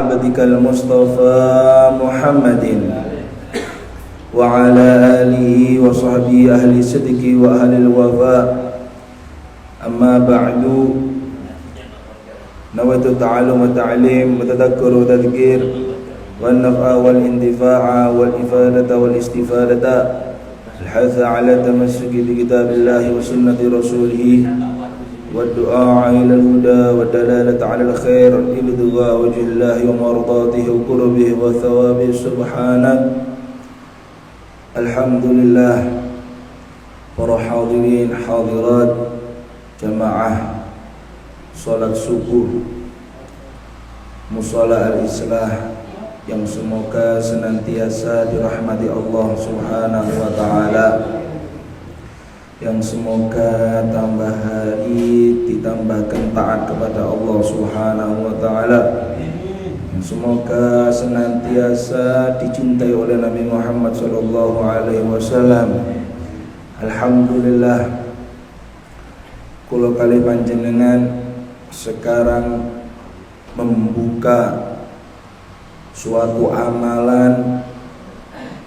عبدك المصطفى محمد وعلى آله وصحبه أهل الصدق وأهل الوفاء. أما بعد، نويت التعلم والتعليم والتذكر والتذكير والنفع والانتفاع والإفادة والاستفادة، الحث على التمسك بكتاب الله وسنة رسوله والدعاء إلى الهدى والدلالة على الخير، ابتغاء وجه الله ومرضاته وقربه وثوابه سبحانه. الحمد لله. Para hadirin hadirat jamaah salat subuh Mushola Al-Islah yang semoga senantiasa dirahmati Allah Subhanahu wa taala, yang semoga tambah hari ditambahkan taat kepada Allah Subhanahu wa taala, yang semoga senantiasa dicintai oleh Nabi Muhammad sallallahu alaihi wasallam. Alhamdulillah, kula kali panjenengan sekarang membuka suatu amalan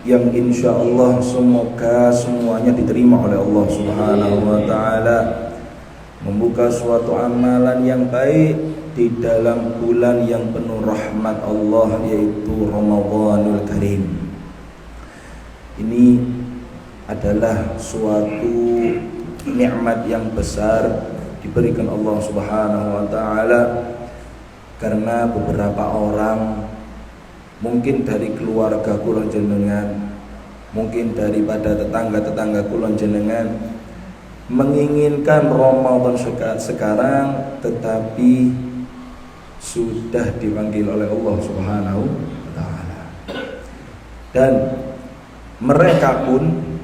yang insya Allah semoga semuanya diterima oleh Allah Subhanahu wa ta'ala. Membuka suatu amalan yang baik di dalam bulan yang penuh rahmat Allah, yaitu Ramadanul Karim. Ini adalah suatu nikmat yang besar diberikan Allah Subhanahu wa ta'ala, karena beberapa orang, mungkin dari keluarga kula jenengan, mungkin daripada tetangga-tetangga kula jenengan, menginginkan Ramadan sekarang, tetapi sudah dipanggil oleh Allah Subhanahu wa taala. Dan mereka pun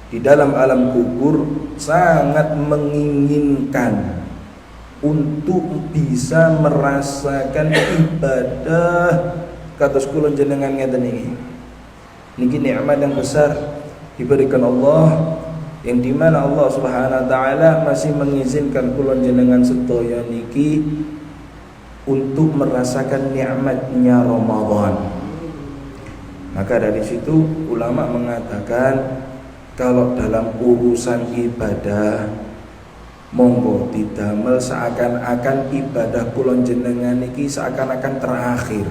di dalam alam kubur sangat menginginkan untuk bisa merasakan ibadah kados kula jenengan ngeten iki. Niki nikmat yang besar diberikan Allah, yang dimana Allah Subhanahu wa taala masih mengizinkan kula jenengan sedaya niki untuk merasakan nikmatnya Ramadan. Maka dari situ ulama mengatakan, kalau dalam urusan ibadah, monggo didamel seakan-akan ibadah kula jenengan niki seakan-akan terakhir.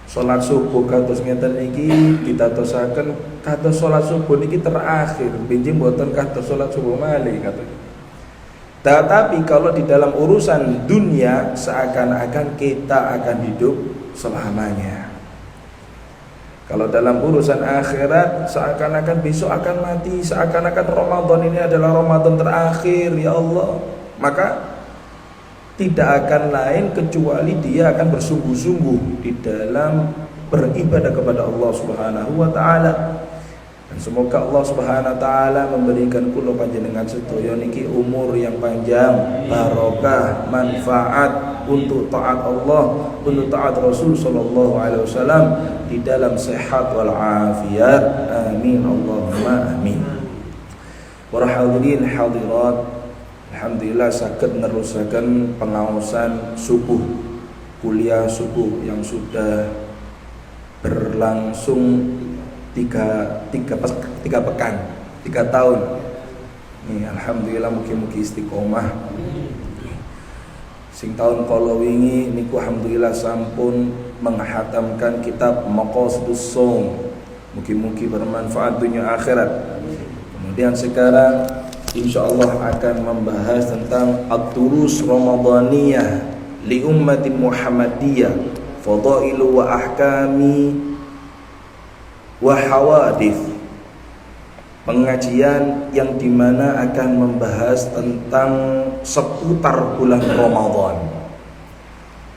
Salat subuh kados ngeten iki ditatosaken kados salat subuh niki terakhir, benjing mboten kados salat subuh malih kados. Tetapi kalau di dalam urusan dunia seakan-akan kita akan hidup selamanya. Kalau dalam urusan akhirat seakan-akan besok akan mati, seakan-akan Ramadan ini adalah Ramadan terakhir, ya Allah. Maka tidak akan lain kecuali dia akan bersungguh-sungguh di dalam beribadah kepada Allah Subhanahu wa taala. Dan semoga Allah Subhanahu wa taala memberikan kula panjenengan sedaya niki umur yang panjang, barokah, manfaat untuk taat Allah, untuk taat Rasul sallallahu alaihi wasallam di dalam sehat wal afiat. Amin Allahumma amin. Para hadirin hadirat, alhamdulillah saged nerusaken pengaosan subuh, kuliah subuh yang sudah berlangsung 3 pekan, 3 tahun. Nih, alhamdulillah mugi-mugi istiqomah. Sing tahun kala wingi niku alhamdulillah sampun menghatamkan kitab Maqasidus Shaum. Mugi-mugi bermanfaat dunia akhirat. Kemudian sekarang insyaallah akan membahas tentang Ad-Durus Ramadaniyah li ummati Muhammadiyah, fadailu wa ahkami wa hawadith. Pengajian yang dimana akan membahas tentang seputar bulan Ramadan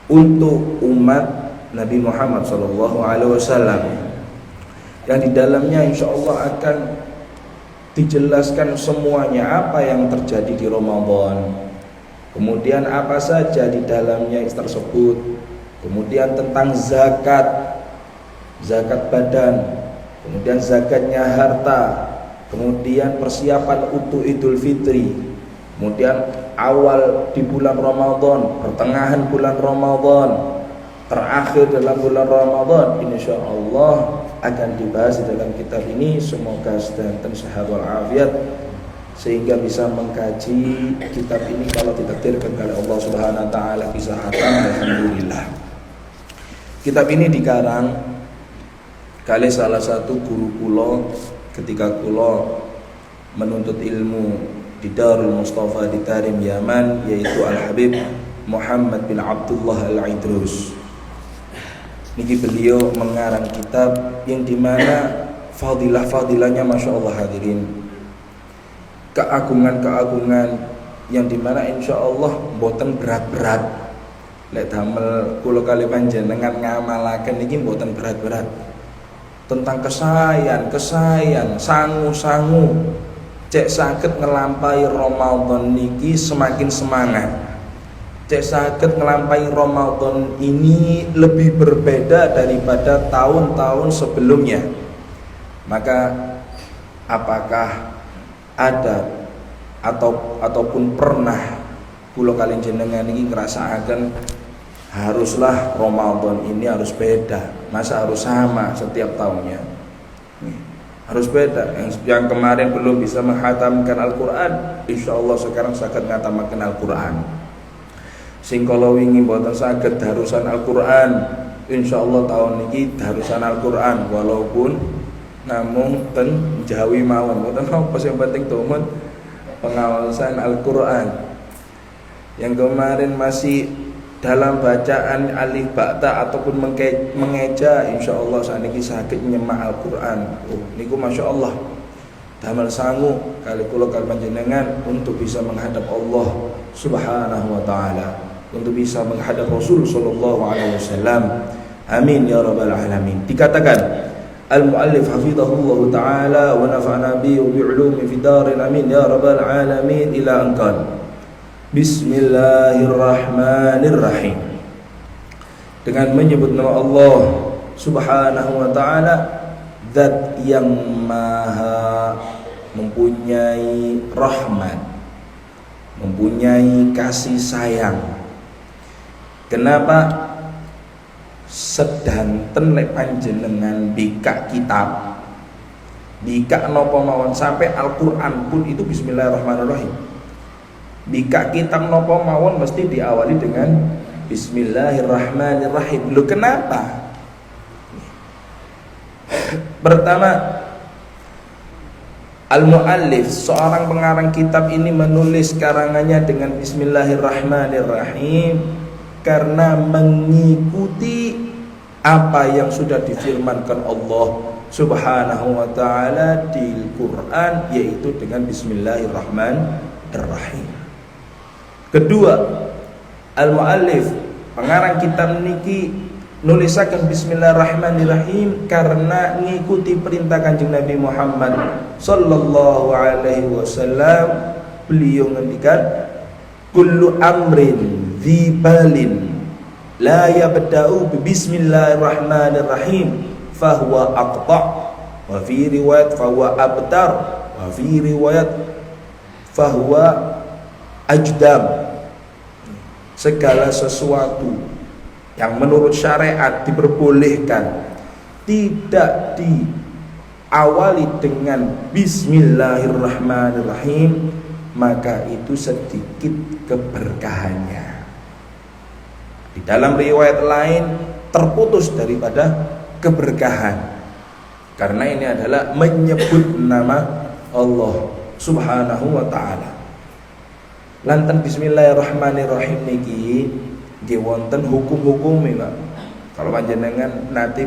untuk umat Nabi Muhammad SAW, yang di dalamnya insyaallah akan dijelaskan semuanya apa yang terjadi di Ramadan, kemudian apa saja di dalamnya tersebut, kemudian tentang zakat badan, kemudian zakatnya harta, kemudian persiapan untuk Idul Fitri, kemudian awal di bulan Ramadan, pertengahan bulan Ramadan, terakhir dalam bulan Ramadan, insya Allah akan dibahas di dalam kitab ini. Semoga sedanten sehat walafiat sehingga bisa mengkaji kitab ini kalau ditakdirkan oleh Allah Subhanahu wa taala bisa khatam, alhamdulillah. Kitab ini dikarang kali salah satu guru kula ketika kula menuntut ilmu di Darul Mustafa di Tarim Yaman, yaitu Al-Habib Muhammad bin Abdullah Al-Idrus. Niki beliau mengarang kitab yang dimana fadilah-fadilahnya Masya Allah hadirin, keagungan-keagungan yang dimana insya Allah mboten berat-berat. Lek damel kula kali panjenengan ngamalaken niki mboten berat-berat. Tentang kesayan, sangu-sangu, cek saged ngelampahi Ramadan niki semakin semangat. Cek saged ngelampahi Ramadan ini lebih berbeda daripada tahun-tahun sebelumnya. Maka apakah ada ataupun pernah kula kalian jenengan ini ngrasakaken haruslah Ramadan ini harus beda, masa harus sama setiap tahunnya? Harus beda. Yang kemarin belum bisa menghatamkan Al-Quran, insya Allah sekarang saged nghatamaken Al-Quran. Sing kala wingi mboten saged darusan Al-Quran, insya Allah tahun ini darusan Al-Quran, walaupun namung ten Jawi mawon, mboten apa sing penting tumut pengawasan Al-Quran. Yang kemarin masih dalam bacaan alif ba'ta ataupun mengeja, insya Allah saat ini sakit nyemak Al-Quran. Niku Masya Allah damel sangu kali kula kali panjenengan untuk bisa menghadap Allah Subhanahu wa taala, untuk bisa menghadap Rasul sallallahu alaihi wasallam. Amin ya rabbal alamin. Dikatakan al-muallif hafizahullah taala wa nafa'na bi wa bi ulumi fid darin, amin ya rabbal alamin, ila anqal. Bismillahirrahmanirrahim. Dengan menyebut nama Allah Subhanahu wa ta'ala, zat yang maha mempunyai rahmat, mempunyai kasih sayang. Kenapa sedanten lek panjenengan bikak kitab, bikak napa mawon sampai Al-Qur'an pun itu bismillahirrahmanirrahim. Bika kitab nopo mawon mesti diawali dengan Bismillahirrahmanirrahim. Loh kenapa? Pertama, al-muallif, seorang pengarang kitab ini menulis karangannya dengan Bismillahirrahmanirrahim karena mengikuti apa yang sudah difirmankan Allah Subhanahu wa taala di Quran, yaitu dengan Bismillahirrahmanirrahim. Kedua, al-muallif pengarang kitab niki nulisaken Bismillahirrahmanirrahim karena ngikuti perintah Kanjeng Nabi Muhammad sallallahu alaihi wasallam. Beliau ngendikan, kullu amrin dzibalin la yabda'u bi bismillahirrahmanirrahim fahuwa aqta', wa fi riwayat fahuwa abtar, wa fi riwayat fahuwa ajdam. Segala sesuatu yang menurut syariat diperbolehkan tidak diawali dengan Bismillahirrahmanirrahim, maka itu sedikit keberkahannya. Di dalam riwayat lain terputus daripada keberkahan, karena ini adalah menyebut nama Allah Subhanahu wa ta'ala. Lantan Bismillahirrahmanirrahim niki nggih wonten hukum-hukume, Pak. Kalau panjenengan nanti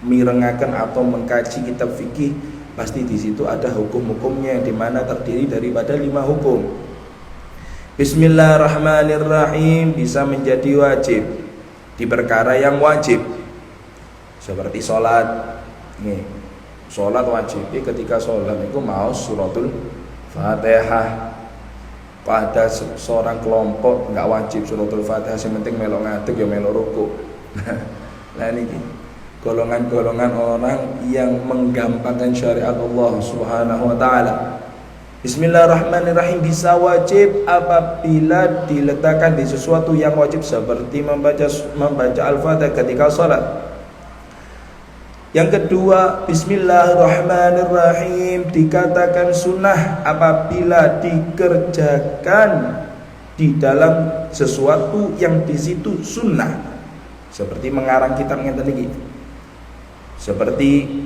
mirengaken atau mengkaji kitab fikih, pasti di situ ada hukum-hukumnya, di mana terdiri daripada 5 hukum. Bismillahirrahmanirrahim bisa menjadi wajib di perkara yang wajib, seperti sholat. Nih, sholat wajib. Ketika sholat itu mau suratul Fatihah. Pada seorang kelompok nggak wajib suratul Fatihah, yang penting melok ngadeg ya melok ruku. Nah ini golongan-golongan orang yang menggampangkan syariat Allah Subhanahu wa taala. Bismillahirrahmanirrahim bisa wajib apabila diletakkan di sesuatu yang wajib seperti membaca Al-Fatihah ketika salat. Yang kedua, Bismillahirrahmanirrahim dikatakan sunnah apabila dikerjakan di dalam sesuatu yang di situ sunnah, seperti mengarang kitab ngeten iki, seperti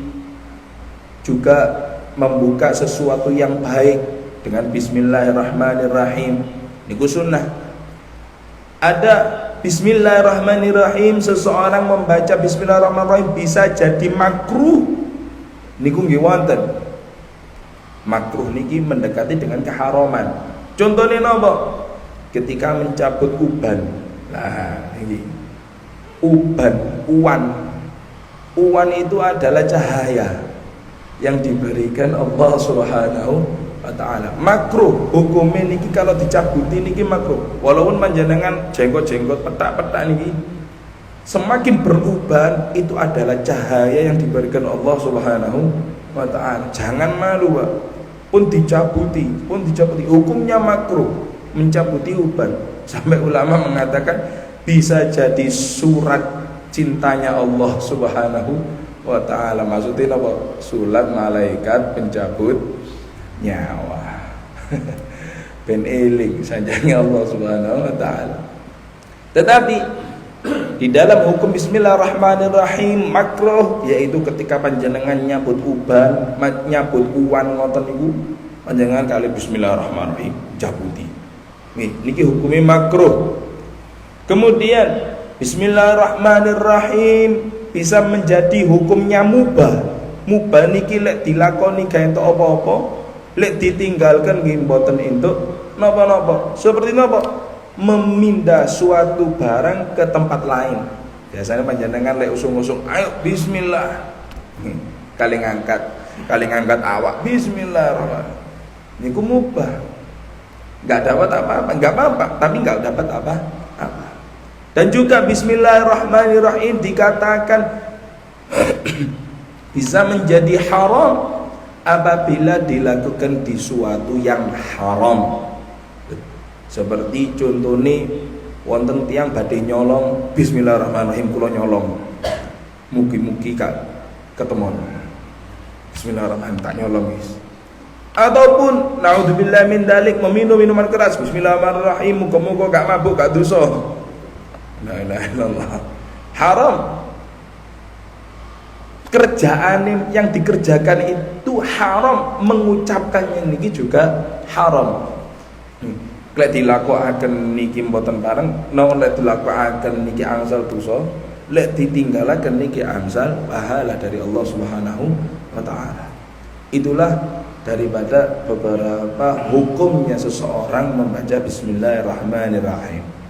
juga membuka sesuatu yang baik dengan Bismillahirrahmanirrahim, niku sunnah. Ada Bismillahirrahmanirrahim, seseorang membaca Bismillahirrahmanirrahim bisa jadi makruh, niku nggih wonten. Makruh niki mendekati dengan keharaman. Contohnya napa? Ketika mencabut uban. Nah, ini uwan itu adalah cahaya yang diberikan Allah Subhanahu wa ta'ala. Makruh hukumnya niki kalau dicabuti niki makruh. Walaupun panjenengan jenggot-jenggot petak-petak niki semakin beruban, itu adalah cahaya yang diberikan Allah Subhanahu wa ta'ala. Jangan malu, Pak. Pun dicabuti hukumnya makruh mencabuti uban. Sampai ulama mengatakan bisa jadi surat cintanya Allah Subhanahu wa ta'ala. Maksudnya apa? Surat malaikat pencabut nyawa. Ben eling sanjangnya Allah Subhanahu wa ta'ala. Tetapi di dalam hukum Bismillahirrahmanirrahim makruh, yaitu ketika panjenengan nyabut uban, nyabut uwan ngoten niku, panjenengan kali Bismillahirrahmanirrahim jabuti. Niki hukumnya makruh. Kemudian Bismillahirrahmanirrahim bisa menjadi hukumnya mubah. Mubah niki lek dilakoni gawe entuk apa-apa, lek ditinggalkan nggih mboten entuk napa-napa. Seperti napa? Memindah suatu barang ke tempat lain. Biasanya panjenengan lek usung-usung, ayo bismillah. Kali ngangkat awak bismillahirrahmanirrahim. Niku mubah. Enggak dapat apa-apa, enggak apa-apa, tapi enggak dapat apa-apa. Dan juga Bismillahirrahmanirrahim dikatakan bisa menjadi haram apabila dilakukan di suatu yang haram. Seperti contohnya wonten tiyang badhe nyolong, Bismillahirrahmanirrahim kula nyolong. Mugi-mugi ketemu. Bismillahirrahmanirrahim tak nyolong guys. Ataupun naudzubillah min dalik meminum minuman keras, Bismillahirrahmanirrahim, muga-muga gak mabuk gak dosa. La ilaha illallah. Haram. Kerjaan yang dikerjakan itu haram, mengucapkannya niki juga haram. Lek dilakokaken niki mboten bareng, nek lek dilakokaken niki angsal dosa, lek ditinggalaken niki angsal pahala dari Allah Subhanahu wa ta'ala. Itulah daripada beberapa hukumnya seseorang membaca Bismillahirrahmanirrahim.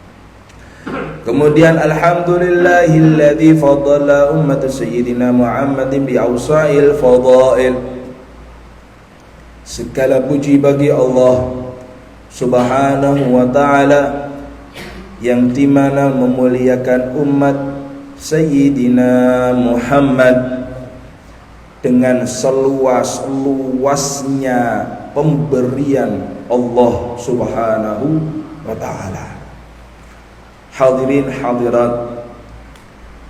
Kemudian alhamdulillahilladzi faddala ummat sayyidina Muhammadin bi awsa'il fadail. Segala puji bagi Allah Subhanahu wa ta'ala yang dimana memuliakan umat Sayyidina Muhammad dengan seluas-luasnya pemberian Allah Subhanahu wa ta'ala. Hadirin hadirat,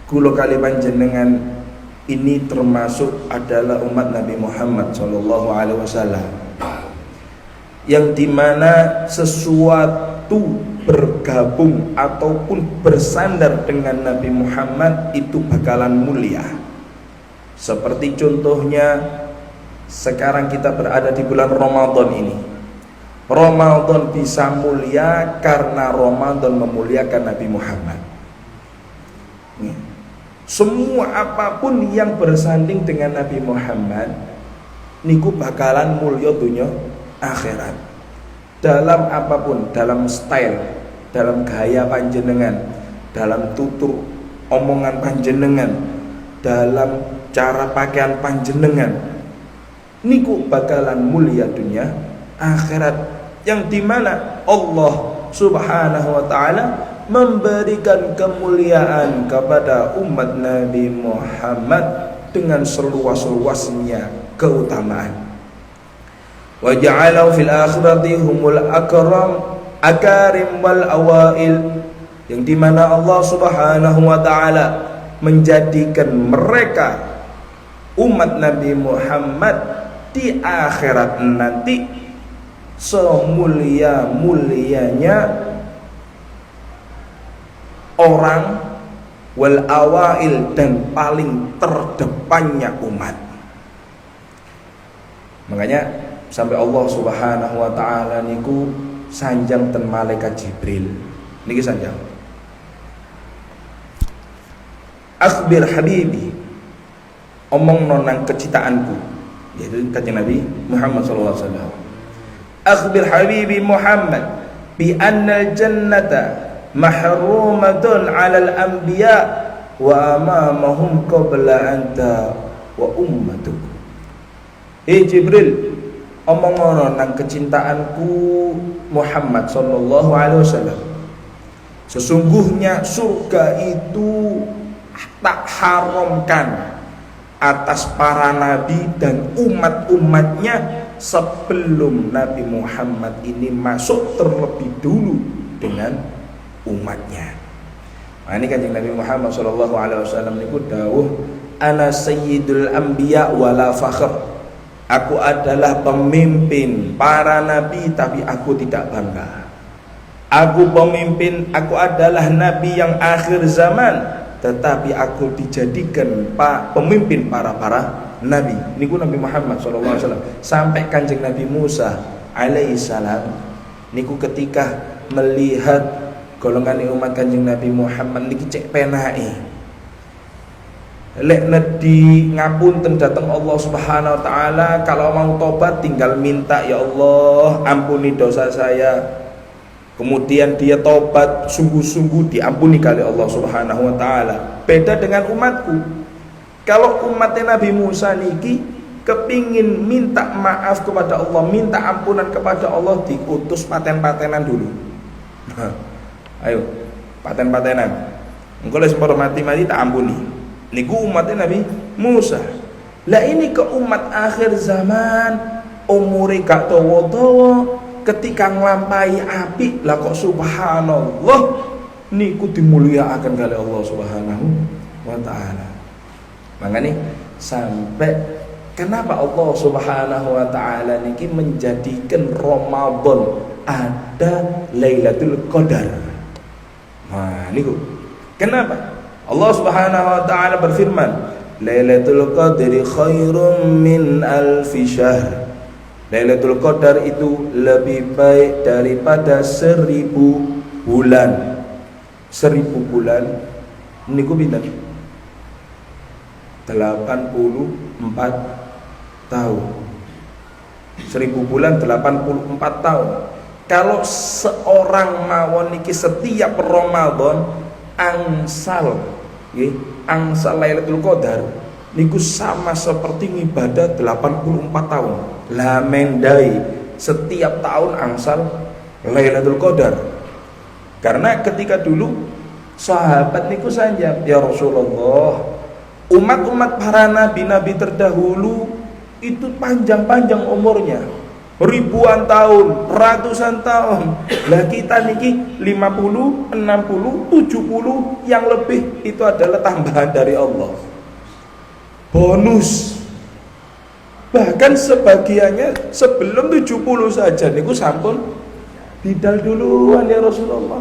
kula kali panjenengan ini termasuk adalah umat Nabi Muhammad sallallahu alaihi wasallam, yang dimana sesuatu bergabung ataupun bersandar dengan Nabi Muhammad itu bakalan mulia. Seperti contohnya sekarang kita berada di bulan Ramadan ini. Ramadan bisa mulia karena Ramadan memuliakan Nabi Muhammad. Semua apapun yang bersanding dengan Nabi Muhammad niku bakalan mulia dunia akhirat. Dalam apapun, dalam style, dalam gaya panjenengan, dalam tutur omongan panjenengan, dalam cara pakaian panjenengan, niku bakalan mulia dunia akhirat, yang dimana Allah Subhanahu wa ta'ala memberikan kemuliaan kepada umat Nabi Muhammad dengan seluas-luasnya keutamaan. wa ja'alahu fil akhirati humul akarim wal awail, yang dimana Allah Subhanahu wa ta'ala menjadikan mereka umat Nabi Muhammad di akhirat nanti semulia-mulianya orang, wal awail, dan paling terdepannya umat. Makanya sampai Allah Subhanahu wa ta'ala niku sanjang ten malaikat Jibril niki sanjang, akhbir habibi, omong nonang kecitaanku, yaitu kanjeng Nabi Muhammad sallallahu alaihi wasallam. Akhbir habibi Muhammad bi annal jannata mahrumatun 'alal anbiya wa amamahum qabla anta wa ummatuk. Jibril, omong nonang kecintaanku Muhammad sallallahu alaihi wasallam, sesungguhnya surga itu tak haramkan atas para nabi dan umat-umatnya sebelum Nabi Muhammad ini masuk terlebih dulu dengan umatnya. Nah, ini kanjeng Nabi Muhammad sallallahu alaihi wasallam niku dawuh, ana sayyidul anbiya wala fakhr. Aku adalah pemimpin para nabi tapi aku tidak bangga. Aku adalah nabi yang akhir zaman tetapi aku dijadikan pemimpin para nabi. Niku Nabi Muhammad sallallahu alaihi wasallam. Sampai kanjeng Nabi Musa alaihissalam niku ketika melihat golongan umat kanjeng Nabi Muhammad niki cek penake, lek nedi ngapunten datang Allah Subhanahu wa ta'ala, kalau mau tobat tinggal minta, ya Allah ampuni dosa saya. Kemudian dia tobat sungguh-sungguh, diampuni kali Allah Subhanahu wa ta'ala. Beda dengan umatku. Kalau umatnya Nabi Musa niki kepingin minta maaf kepada Allah, minta ampunan kepada Allah, diutus paten-patenan dulu. Ayo, paten-patenan. Engko les mati tak ampuni. Niku umatnya Nabi Musa. Lah ini ke umat akhir zaman, umure gak dawa-dawa, ketika nglampahi api lah kok subhanallah niku dimulyakaken kali Allah Subhanahu wa ta'ala. Makanya sampai kenapa Allah Subhanahu wa ta'ala niki menjadikan Ramadan ada Lailatul Qadar. Nah niku kenapa Allah Subhanahu wa ta'ala berfirman, Lailatul Qadri khairum min alfi syahr. Lailatul Qadar itu lebih baik daripada 1000 bulan. 1000 bulan niku pinten? 84 tahun. 1000 bulan 84 tahun. Kalau seorang mawon niki setiap Ramadan angsal Lailatul Qadar niku sama seperti ibadah 84 tahun. Lah mendai setiap tahun angsal Lailatul Qadar. Karena ketika dulu sahabat niku sanjang, ya Rasulullah, umat-umat para nabi-nabi terdahulu itu panjang-panjang umurnya, ribuan tahun, ratusan tahun. Lah kita niki 50, 60, 70 yang lebih itu adalah tambahan dari Allah. Bonus. Bahkan sebagiannya sebelum 70 saja niku sampun bidal duluan ya Rasulullah.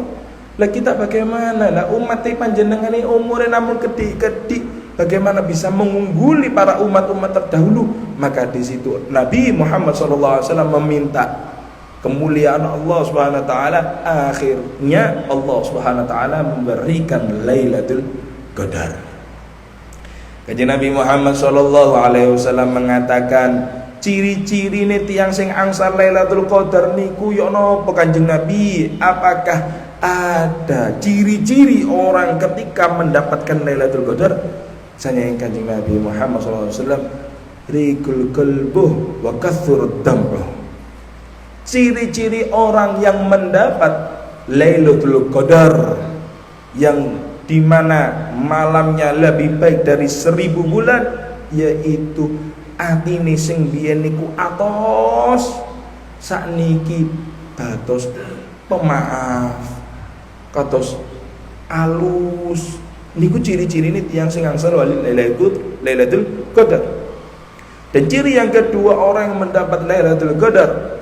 Lah kita bagaimana? Lah umat panjenengan ini umurnya namun kedik-kedik, bagaimana bisa mengungguli para umat-umat terdahulu? Maka di situ Nabi Muhammad SAW meminta kemuliaan Allah Subhanahu wa taala. Akhirnya Allah Subhanahu wa taala memberikan Lailatul Qadar. Kanjeng Nabi Muhammad sallallahu alaihi wasallam mengatakan, ciri-ciri ne tiyang sing angsal Lailatul Qadar niku ya napa Kanjeng Nabi? Apakah ada ciri-ciri orang ketika mendapatkan Lailatul Qadar? Sanya Kanjeng Nabi Muhammad sallallahu alaihi wasallam, riqul qalbuh wa kathrud dam'uh. Ciri-ciri orang yang mendapat Lailatul Qadar yang di mana malamnya lebih baik dari 1000 bulan, yaitu atine sing biyen niku atos sakniki dados pemaaf, kados alus. Niku ciri-cirine tiyang sing angsal Lailatul Qadar. Dan ciri yang kedua orang yang mendapat Lailatul Qadar,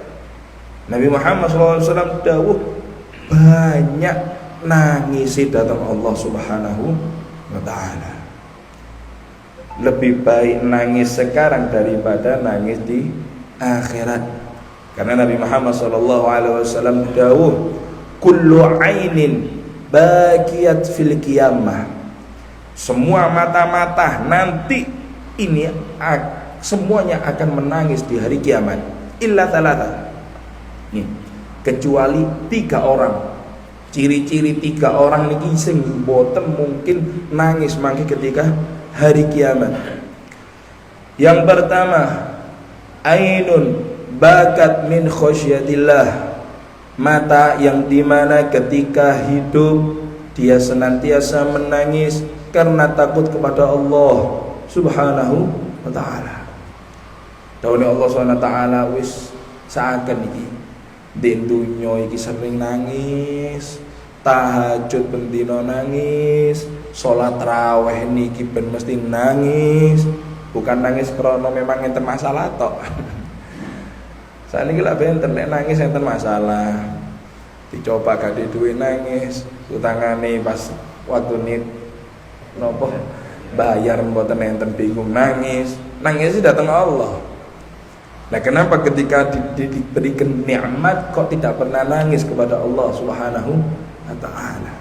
Nabi Muhammad SAW dawuh banyak nangisi datang Allah Subhanahu wa taala. Lebih baik nangis sekarang daripada nangis di akhirat. Karena Nabi Muhammad SAW dawuh kullu ainin bakiyat fil qiyamah. Semua mata-mata nanti ini semuanya akan menangis di hari kiamat. Illa thalatha. Nih, kecuali 3 orang. Ciri-ciri 3 orang niki sing boten mungkin nangis mangke ketika hari kiamat. Yang pertama, ainun bakat min khosyatillah. Mata yang dimana ketika hidup dia senantiasa menangis karena takut kepada Allah Subhanahu wa taala. Dawuhe Allah Subhanahu wa taala wis saken iki di dunya iki sering nangis, tahajud bendina nangis, salat raweh niki ben mesti nangis, bukan nangis krana memang enten masalah tok. Saniki lak benten nek nangis enten masalah. Dicoba gak di duwe nangis, utangane pas waktu nit nopo bayar mboten enten bingung nangis datang Allah. Nah, kenapa ketika diberikan nikmat kok tidak pernah nangis kepada Allah Subhanahu wa taala?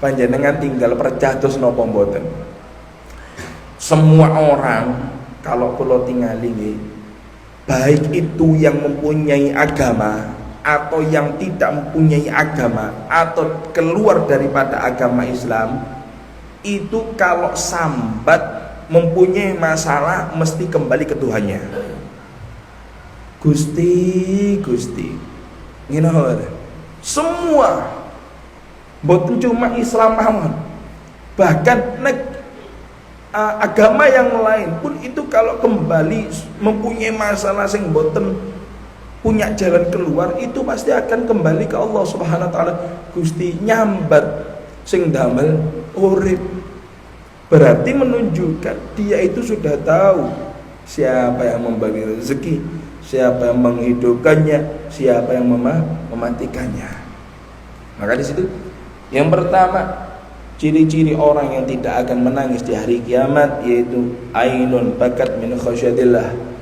Panjenengan tinggal percados napa mboten? Semua orang kalau kula tingali nggih, baik itu yang mempunyai agama atau yang tidak mempunyai agama atau keluar daripada agama Islam, itu kalau sambat mempunyai masalah mesti kembali ke Tuhannya. Gusti ngene wae. Semua boten cuma Islam mawon. Bahkan agama yang lain pun itu kalau kembali mempunyai masalah sing boten punya jalan keluar, itu pasti akan kembali ke Allah Subhanahu wa taala. Gusti nyambat sing damel urip. Berarti menunjukkan dia itu sudah tahu siapa yang memberi rezeki, siapa yang menghidupkannya, siapa yang mematikannya. Maka di situ yang pertama, ciri-ciri orang yang tidak akan menangis di hari kiamat yaitu ainun bakat min khasyatillah.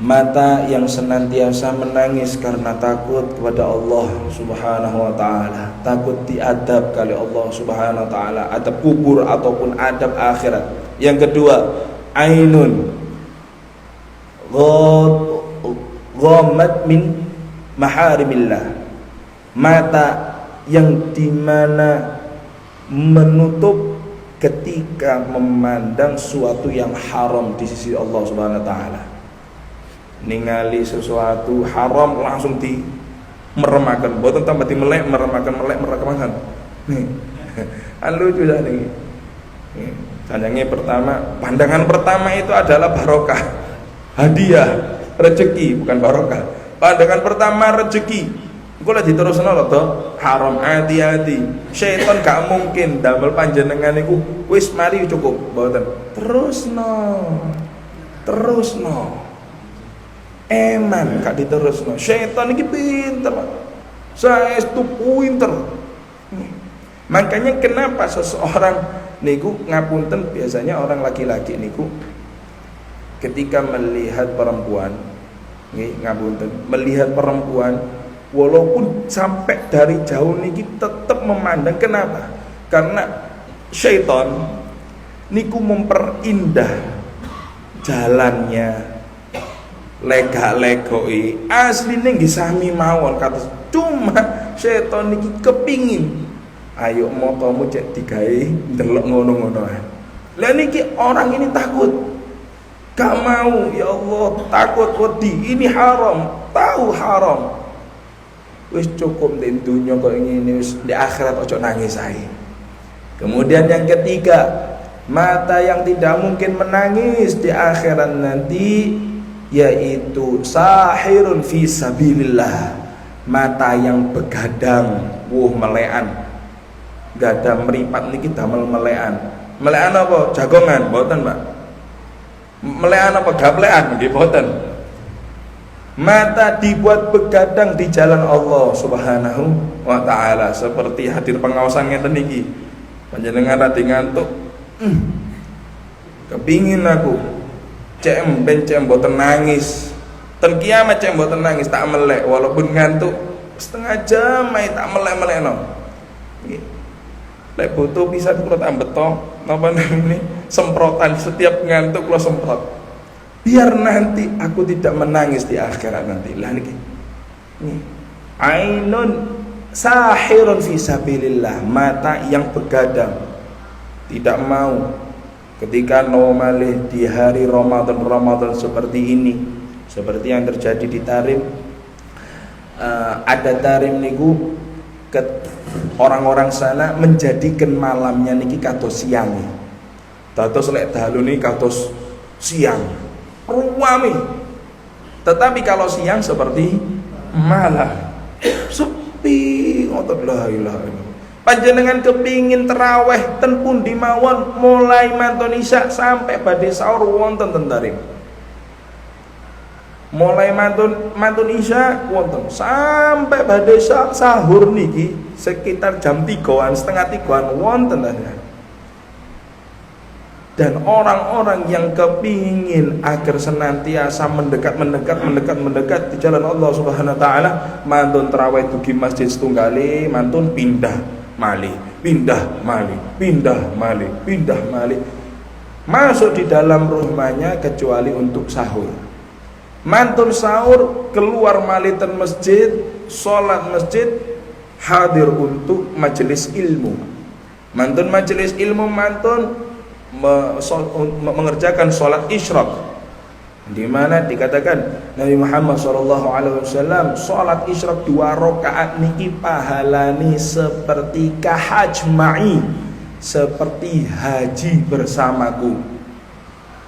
Mata yang senantiasa menangis karena takut kepada Allah Subhanahu wa taala, takut diadab kali Allah Subhanahu wa taala, adab kubur ataupun adab akhirat. Yang kedua, ainun ghammat min maharimillah. Mata yang dimana menutup ketika memandang suatu yang haram di sisi Allah Subhanahu wa taala. Ningali sesuatu haram langsung di meremakan, boten tambah di meremakan. Nih, lucu dah nih. Sanjangnya pertama, pandangan pertama itu adalah barokah, hadiah, rezeki, bukan barokah. Pandangan pertama rezeki. Engko lek diterusno lho to, haram hati-hati. Syaitan gak mungkin damel panjenengan iku wis mari cukup, boten. Terusno. Eman gak diterusno. Syaitan iki pinter. Saestu pinter. Makanya kenapa seseorang niku ngapunten, biasanya orang laki-laki niku ketika melihat perempuan ngapunten, melihat perempuan walaupun sampai dari jauh niki tetap memandang. Kenapa? Karena syaitan niku memperindah jalannya, lega-legoi asline nggih sami mawon kados, cuma setan niki kepingin ayo motomu cek digawe ndelok ngono-ngonoan. Lah niki orang ini takut, gak mau, ya Allah, takut wedi ini haram, tahu haram. Wis cukup di dunya kok ngene, wis di akhirat ojo nangis ae. Kemudian yang ketiga, mata yang tidak mungkin menangis di akhirat nanti yaitu sahirun fi sabilillah, mata yang begadang, melekan. Gada meripat niki damel melekan. Melekan apa? Jagongan, mboten, Pak. Melekan apa? Gaplekan nggih mboten. Mata dibuat begadang di jalan Allah Subhanahu wa taala, seperti hadir pengawasan ngeten niki. Panjenengan rada ngantuk. Kepingin aku cek mboten nangis. Ten kiamat cek mboten nangis tak melek walaupun ngantuk setengah jam ae tak melek-melekno. Nggih. Lek butuh bisa kula tak beto napa namine semprotan setiap ngantuk kula semprot. Biar nanti aku tidak menangis di akhirat nanti. Lah niki. Nih. Ainun sahirun fi sabilillah, mata yang begadang. Tidak mau ketika normalih di hari Ramadan seperti ini, seperti yang terjadi di Tarim. Ada Tarim niku orang-orang sana menjadikan malamnya niki kados siang. Dados lek dalu niki kados siang. Ruwami. Tetapi kalau siang seperti malam. Sepi, ngoten la ilaha illallah. Panjenengan kepingin terawih ten pundi mawon mulai mantun isya sampai badhe sahur wonten ten Tarim. Mulai mantun isya wonten sampai badhe sahur niki sekitar jam 3-an setengah 3-an wonten ada. Dan orang-orang yang kepingin agar senantiasa mendekat di jalan Allah Subhanahu wa taala, mantun tarawih dugi masjid setunggali, mantun pindah mali, masuk di dalam rumahnya kecuali untuk sahur. Mantun sahur keluar mali ten masjid, sholat masjid, hadir untuk majelis ilmu. Mantun majelis ilmu, mantun mengerjakan sholat isyraq, di mana dikatakan Nabi Muhammad SAW sholat isyraq 2 rakaat niki pahalani seperti kahajma'i, seperti haji bersamaku.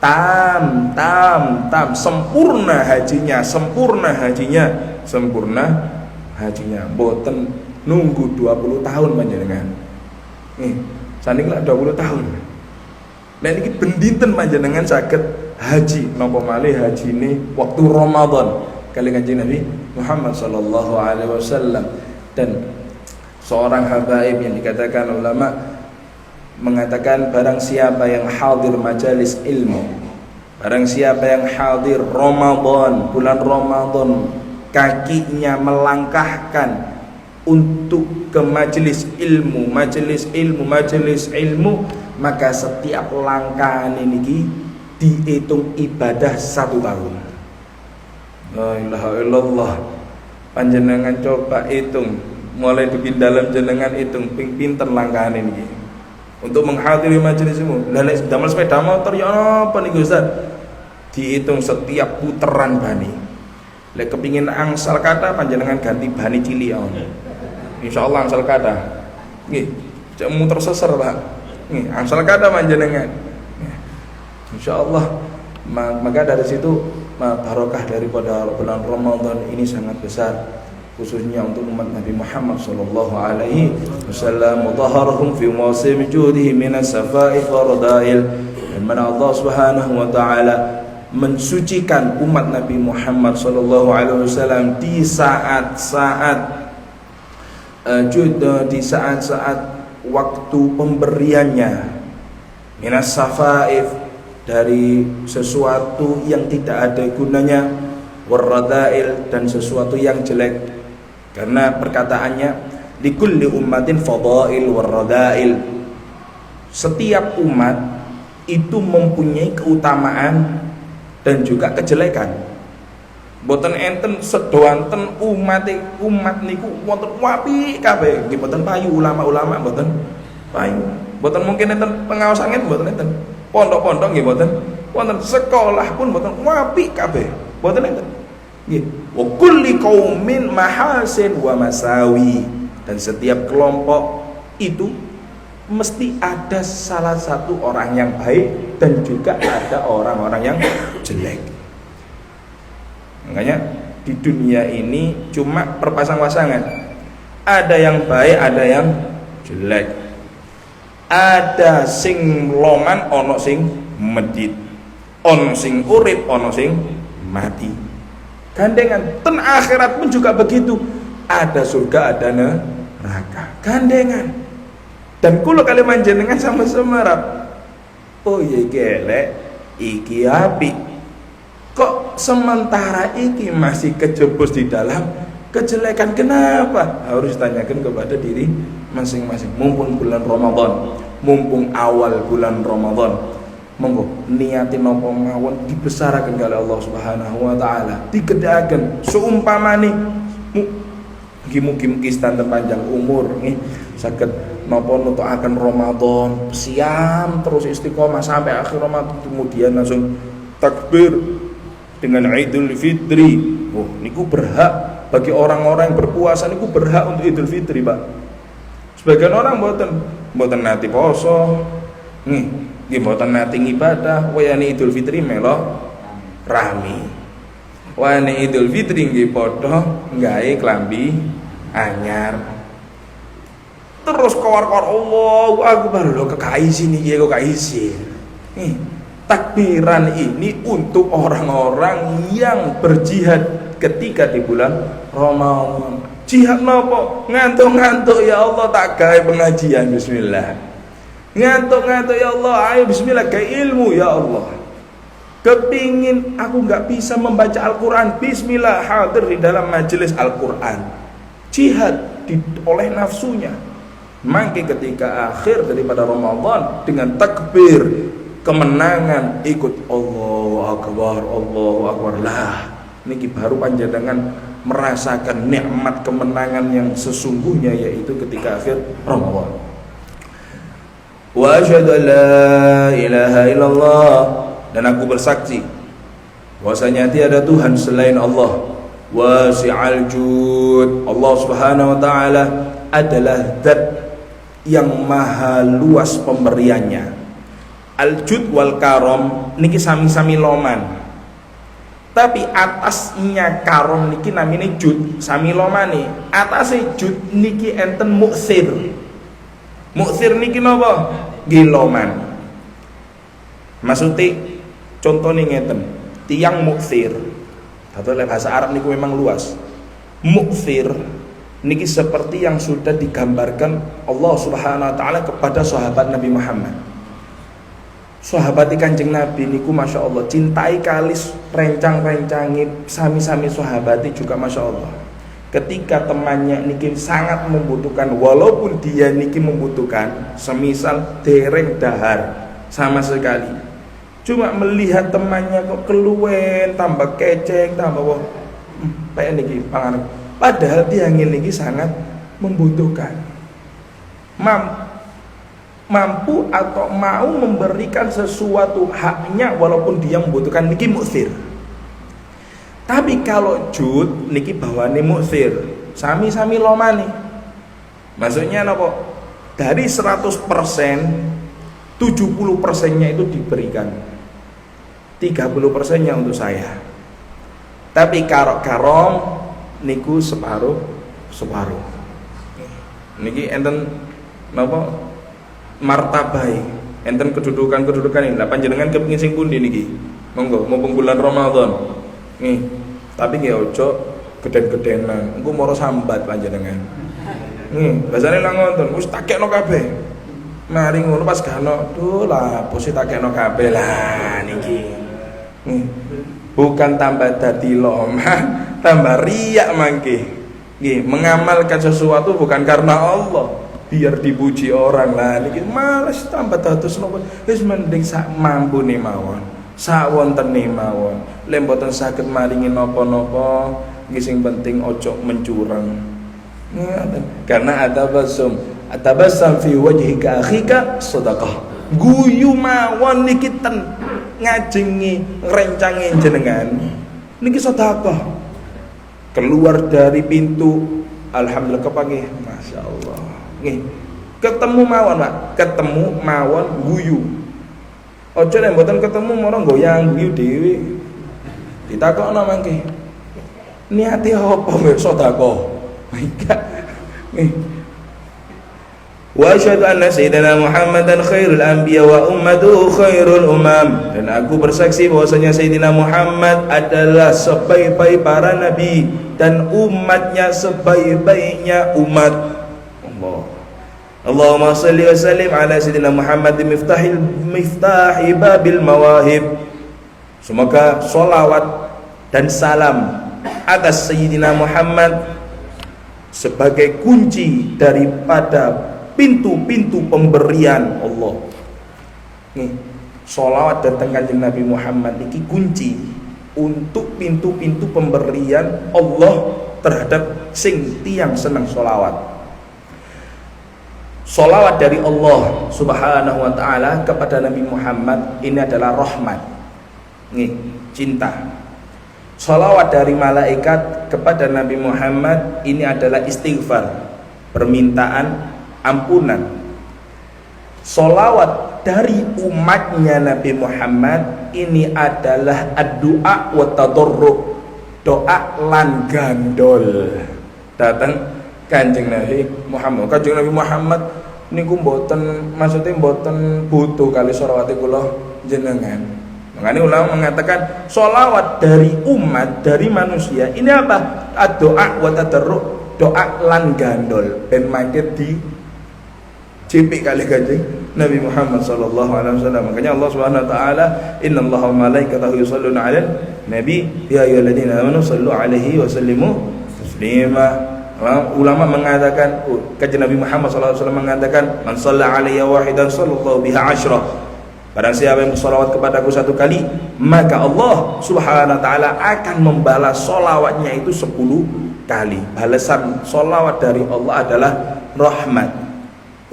Tam sempurna hajinya boten nunggu 20 tahun panjenengan. Nih, saniki 20 tahun. Nah ini bendinten panjenengan saged haji napa malih hajine waktu Ramadan kali Kanjeng Nabi Muhammad sallallahu alaihi wasallam. Dan seorang habaib yang dikatakan ulama mengatakan barang siapa yang hadir majalis ilmu, barang siapa yang hadir Ramadan, bulan Ramadan, kakinya melangkahkan untuk ke majelis ilmu, maka setiap langkah niki dihitung ibadah 1 tahun. La ilaha illallah. Panjenengan coba hitung mulai dugi dalam jenengan hitung ping pinten langkah niki untuk menghadiri majelis ilmu. Lah nek damel sepeda motor ya apa niku Ustaz? Dihitung setiap puteran bani. Lek kepingin angsal kata panjenengan ganti bani cilik ya. Insyaallah angsal kata. Nggih, cek muter seser, Pak. Nih, asal kata panjenengan. Insyaallah maka dari situ barokah daripada bulan Ramadan ini sangat besar, khususnya untuk umat Nabi Muhammad sallallahu alaihi wasallam. Mutahharhum fi musim judihi min as-safa'i faradail. Dan mana Allah Subhanahu wa taala mensucikan umat Nabi Muhammad sallallahu alaihi wasallam di saat-saat waktu pemberiannya, minas safaif, dari sesuatu yang tidak ada gunanya, warradail, dan sesuatu yang jelek. Karena perkataannya likulli ummatin fadail warradail, setiap umat itu mempunyai keutamaan dan juga kejelekan. Boten enten sedoanten umat niku wonten wapi kabeh, nggih boten payu ulama-ulama boten payu. Boten mungkin enten pengaosan boten enten. Pondok-pondok nggih boten. Wonten sekolah pun boten wapi kabeh. Boten enten. Nggih. Wa kulli qaumin mahasin wa masawi. Dan setiap kelompok itu mesti ada salah satu orang yang baik dan juga ada orang-orang yang jelek. Makanya di dunia ini cuma berpasang-pasangan. Ada yang baik, ada yang jelek. Ada sing loman, ono sing medit. Ono sing urip, ono sing mati. Gandengan. Ten akhirat pun juga begitu. Ada surga, ada neraka. Gandengan. Dan kula kali manjenengan sama semerap. Oh iya iki elek, iki apik. Kok sementara iki masih kejebus di dalam kejelekan? Kenapa? Harus tanyakan kepada diri masing-masing. Mumpung bulan Ramadan, mumpung awal bulan Ramadan, monggo niatin napa mawon dibesaraken kali Allah Subhanahu wa taala, digedaken seumpamane mugi-mugi sedanten panjang umur nggih saged napa nutukaken Ramadan, siam terus istiqomah sampai akhir Ramadan, kemudian langsung takbir dengan Idul Fitri. Oh, niku berhak bagi orang-orang yang berpuasa, niku berhak untuk Idul Fitri, Pak. Sebagian orang mboten nati poso, nggih mboten nati ibadah, wayane Idul Fitri melo rami. Wayane Idul Fitri nggih padha nggawe klambi anyar. Terus kawar-kawar Allahu Akbar, lho kekaisi niki kok kaisi. Takbiran ini untuk orang-orang yang berjihad ketika di bulan Ramadan. Jihad nopo? Ngantuk-ngantuk ya Allah tak gawe pengajian bismillah. Ngantuk-ngantuk ya Allah, ayo bismillah gawe ilmu ya Allah. Kepingin aku nggak bisa membaca Al-Quran, bismillah hadir di dalam majelis Al-Quran. Jihad oleh nafsunya. Mangke ketika akhir daripada Ramadan dengan takbir kemenangan ikut Allahu Akbar lah. Niki baru panjenengan merasakan nikmat kemenangan yang sesungguhnya, yaitu ketika akhir Ramadan. Wa asyhadu an la ilaha illallah, dan aku bersaksi bahwasanya tiada Tuhan selain Allah. Wasi'al jud, Allah Subhanahu wa taala adalah zat yang maha luas pemberiannya. Al-jud wal karom niki sami-sami loman. Tapi atasnya karom niki namine jud, sami lomane. Atase jud niki enten muksir. Muksir niki napa? Nggih loman. Maksudnya contohnya ngeten, tiang muksir. Atau bahasa Arab niku memang luas. Muksir niki seperti yang sudah digambarkan Allah Subhanahu wa taala kepada sahabat Nabi Muhammad. Sahabat Kanjeng Nabi niku Masya Allah cintai kalis rencang-rencangi sami-sami sahabati juga Masya Allah. Ketika temannya niki sangat membutuhkan, walaupun dia niki membutuhkan, semisal dereng dahar sama sekali, cuma melihat temannya kok keluwen, tambah keceng, tambah kayak niki pangaruh. Padahal dia niki sangat membutuhkan, mampu atau mau memberikan sesuatu haknya walaupun dia membutuhkan, niki muksir. Tapi kalau jud niki bawane muksir, sami-sami lomane. Maksudnya napa? Dari 100%, 70%-nya itu diberikan, 30%-nya untuk saya. Tapi karom niku separuh. Niki enten napa? Martabai, enten kedudukan ini. Lah panjenengan kepengin sing pundi niki? Monggo, mumpung bulan Ramadan. Nih, tapi nggih ojo geden-gedenan. Engko moro sambat panjenengan. Nih, basane lah ngoten, wis takekno kabeh. Mari ngono pas gano, duh lah, posi takekno kabeh lah niki. Nih, bukan tambah dadi lomah, tambah riak mangke. Nggih, mengamalkan sesuatu bukan karena Allah, biar dipuji orang lah niki. Males tambah dados napa, wis mending sak mampune mawon, sak wontene mawon. Lek mboten saged maringi napa-napa, nggih sing penting ojo mencurang. Karena atabassum fi wajhika akhika sedekah. Guyu mawon niki ten ngajengi rencange jenengan niki sedekah. Keluar dari pintu alhamdulillah kepanggih, masyaallah. Nggih. Ketemu mawon, Pak. Ketemu mawon guyu. Aja nek mboten ketemu moro goyang guyu dhewe. Ditakokno mangke. niate apa mbek sedekah. Wa asyhadu anna sayyidina Muhammadan khairul anbiya wa ummatuhu khairul umam. Dan aku bersaksi bahwasanya Sayyidina Muhammad adalah sebaik-baik para nabi dan umatnya sebaik-baiknya umat. Allahumma shalli wa sallim ala sayyidina Muhammad miftahi babil mawahib. Semoga sholawat dan salam atas Sayyidina Muhammad sebagai kunci daripada pintu-pintu pemberian Allah. Nih, sholawat datang kanjeng Nabi Muhammad ini kunci untuk pintu-pintu pemberian Allah terhadap sing tiang senang sholawat. Sholawat dari Allah Subhanahu wa ta'ala kepada Nabi Muhammad ini adalah rahmat. Nih, cinta. Sholawat dari malaikat kepada Nabi Muhammad ini adalah istighfar, permintaan ampunan. Sholawat dari umatnya Nabi Muhammad ini adalah ad-du'a wa tadarru', doa lan gandol datang kanjeng Nabi Muhammad. Kanjeng Nabi Muhammad niku mboten, maksudnya mboten butuh kali sholawate kula jenengan. Makanya ulama mengatakan sholawat dari umat, dari manusia ini apa? Ad-doa wa tadarru', doa lan gandol ben mangke di cipik kali kanjeng Nabi Muhammad sallallahu alaihi wasallam. Makanya Allah Subhanahu wa taala, innallaha wa malaikatahu yusholluna 'alan nabi ya ayyuhalladzina amanu shallu 'alaihi wa sallimu taslima. Ulama mengatakan, kanjeng Nabi Muhammad sallallahu alaihi wasallam mengatakan, man shalla 'alayya wahidan sallallahu biha 'ashra. Barang siapa yang bersolawat kepadaku satu kali, maka Allah Subhanahu wa taala akan membalas solawatnya itu 10 kali. Balasan solawat dari Allah adalah rahmat.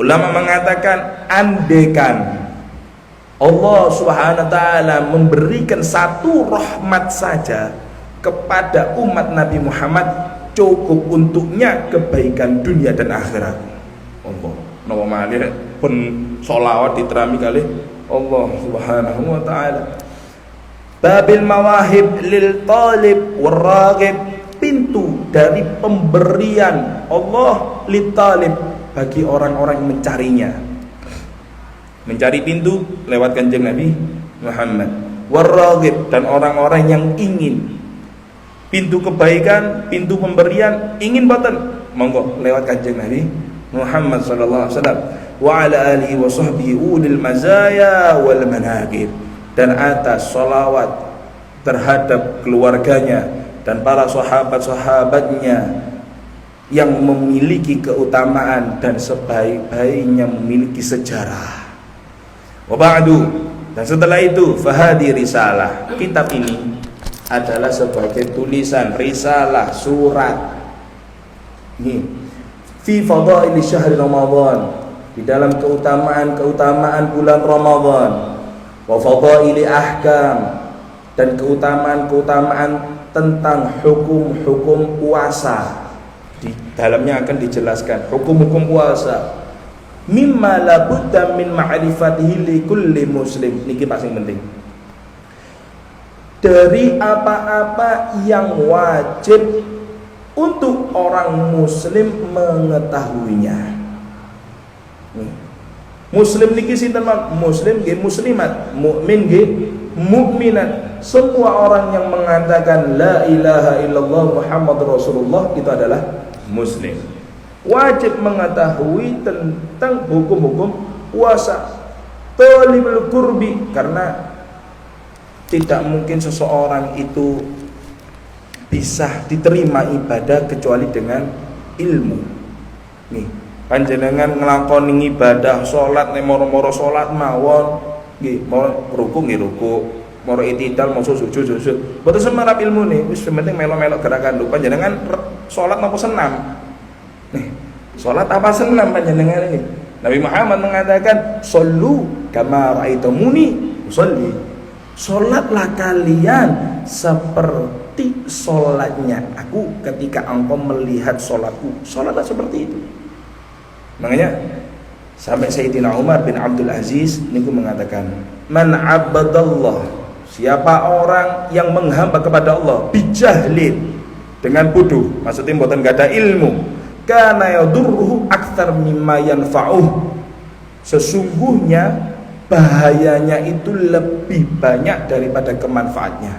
Ulama mengatakan, andekan Allah Subhanahu wa taala memberikan satu rahmat saja kepada umat Nabi Muhammad, cukup untuknya kebaikan dunia dan akhirat. Allah nawa malih pun solawat diterami kali Allah Subhanahu wa taala. Babil mawahib lil talib warraghib, pintu dari pemberian Allah lil talib, bagi orang-orang yang mencarinya. Mencari pintu lewat kanjeng Nabi Muhammad. Warraghib, dan orang-orang yang ingin pintu kebaikan, pintu pemberian, ingin boten, monggo lewat kanjeng Nabi Muhammad sallallahu alaihi wasallam. Wa ala alihi wa sahbihi ulil mazaya wal manaqib, dan atas sholawat terhadap keluarganya dan para sahabat-sahabatnya yang memiliki keutamaan dan sebaik-baiknya memiliki sejarah. Wa ba'du, dan setelah itu fahadi risalah, kitab ini adalah sebagai tulisan risalah, surat ini fi fadaili syahri Ramadan, di dalam keutamaan bulan Ramadan, wa fadaili ahkam, dan keutamaan tentang hukum-hukum puasa. Di dalamnya akan dijelaskan hukum-hukum puasa. Mimma la budda min ma'rifatihi li kulli muslim. Niki paling penting. Dari apa-apa yang wajib untuk orang muslim mengetahuinya. Muslim niki sinten? Muslim nggih muslimat, mukmin nggih mukminat. Semua orang yang mengatakan la ilaha illallah Muhammadur Rasulullah itu adalah muslim. Wajib mengetahui tentang hukum-hukum puasa. Talibul qurbi, karena tidak mungkin seseorang itu bisa diterima ibadah kecuali dengan ilmu. Nih, panjenengan nglakoni ibadah salat nek moro-moro salat mawon nggih, mau ruku nggih ruku, mau itidal mau sujud. Mboten semerap ilmune, wis penting melo-melo gerakan lho. Panjenengan salat napa senam? Nih, salat apa senam panjenengan ini? Nabi Muhammad mengatakan, "Shallu kama ra'aitumuni usolli." Salatlah kalian seperti salatnya aku ketika engkau melihat salatku. Salatlah seperti itu. Makanya sampai Sayyidina Umar bin Abdul Aziz niku mengatakan, "Man 'abadallah," siapa orang yang menghamba kepada Allah bijahlin, dengan bodoh, maksudnya mboten gak ada ilmu, kana yadurruhu aktsar mimma yanfa'uh, sesungguhnya bahayanya itu lebih banyak daripada kemanfaatannya.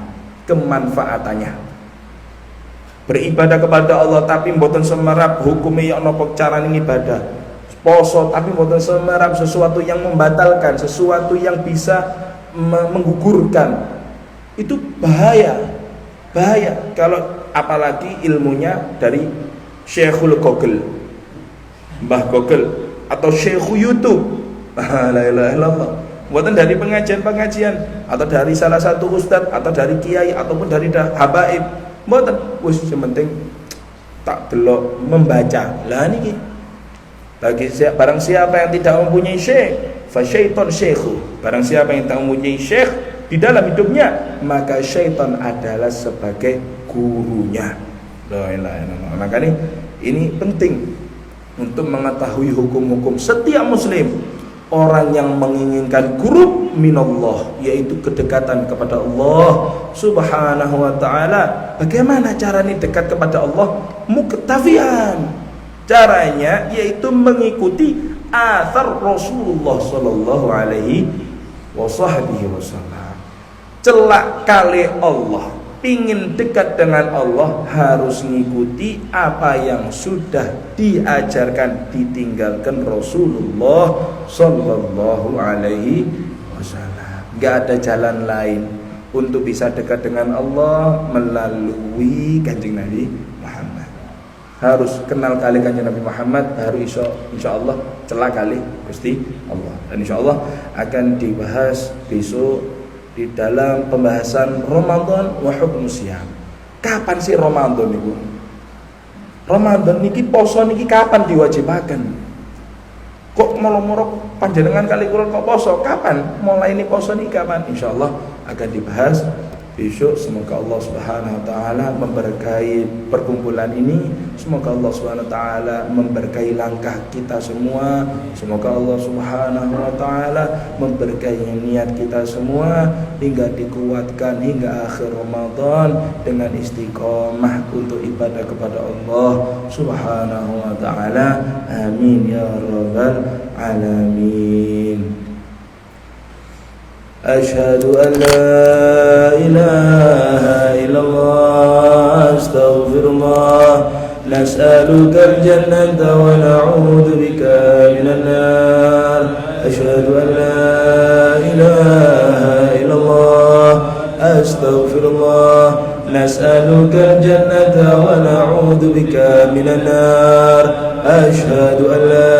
Beribadah kepada Allah tapi mboten semerap hukumnya nopo carane ibadah. Poso tapi mboten semerap sesuatu yang membatalkan, sesuatu yang bisa menggugurkan. Itu bahaya. Kalau apalagi ilmunya dari Syekhul Google, Mbah Google atau Syekh YouTube. La ilaha illallah. Bukan dari pengajian atau dari salah satu ustadz atau dari kiai ataupun dari habaib. Bukan, wis penting tak delok membaca. Lah niki barang siapa yang tidak mempunyai syekh, fa syaiton syekhu. Barang siapa yang tak mempunyai syekh di dalam hidupnya, maka syaitan adalah sebagai gurunya. La ilaha illallah. Makanya ini penting untuk mengetahui hukum-hukum setiap muslim. Orang yang menginginkan qurub minallah, yaitu kedekatan kepada Allah Subhanahu wa taala. Bagaimana caranya dekat kepada Allah? Muktafian. Caranya yaitu mengikuti athar Rasulullah sallallahu alaihi wasallam. Celak kali Allah, pingin dekat dengan Allah harus mengikuti apa yang sudah diajarkan, ditinggalkan Rasulullah sallallahu alaihi wasallam. Gak ada jalan lain untuk bisa dekat dengan Allah melalui Kanjeng Nabi Muhammad. Harus kenal kali Kanjeng Nabi Muhammad, harus insyaallah celak kali Gusti Allah. Dan insyaallah akan dibahas besok di dalam pembahasan Ramadan wa hukm siyam. Kapan sih Ramadan niku? Ramadan niki poso niki kapan diwajibaken? Kok moro-moro panjenengan kali kula kok poso? Kapan? Mulai ini poso niki kapan? Insyaallah akan dibahas besok. Semoga Allah Subhanahu wa taala memberkahi perkumpulan ini. Semoga Allah Subhanahu wa taala memberkahi langkah kita semua. Semoga Allah Subhanahu wa taala memberkahi niat kita semua hingga dikuatkan hingga akhir Ramadan dengan istiqomah untuk ibadah kepada Allah Subhanahu wa taala. Amin ya rabbal alamin. أشهد أن لا إله إلا الله أستغفر الله نسألك الجنة ونعوذ بك من النار أشهد أن لا إله إلا الله أستغفر الله نسألك الجنة ونعوذ بك من النار أشهد أن لا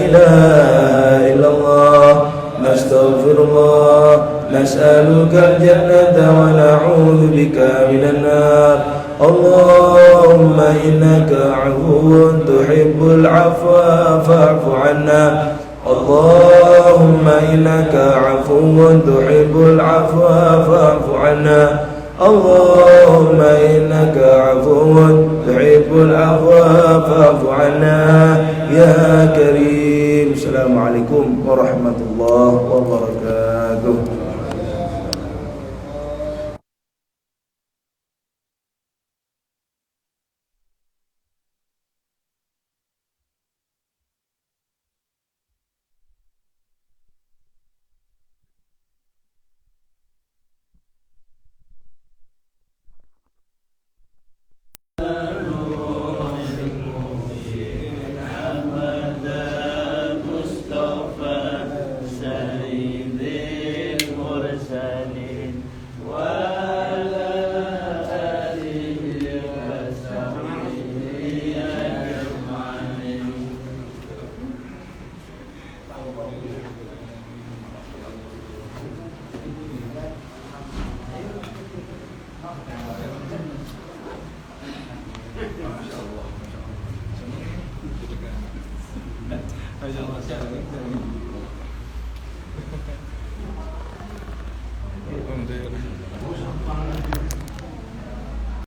إله إلا الله نستغفر الله نسألك الجنة ونعوذ بك من النار اللهم إنك عفو تحب العفو فاعف عنا اللهم إنك عفو تحب العفو فاعف عنا اللهم إنك عفو تحب العفو فاعف عنا يا كريم. Assalamualaikum warahmatullahi wabarakatuh. Masya Allah.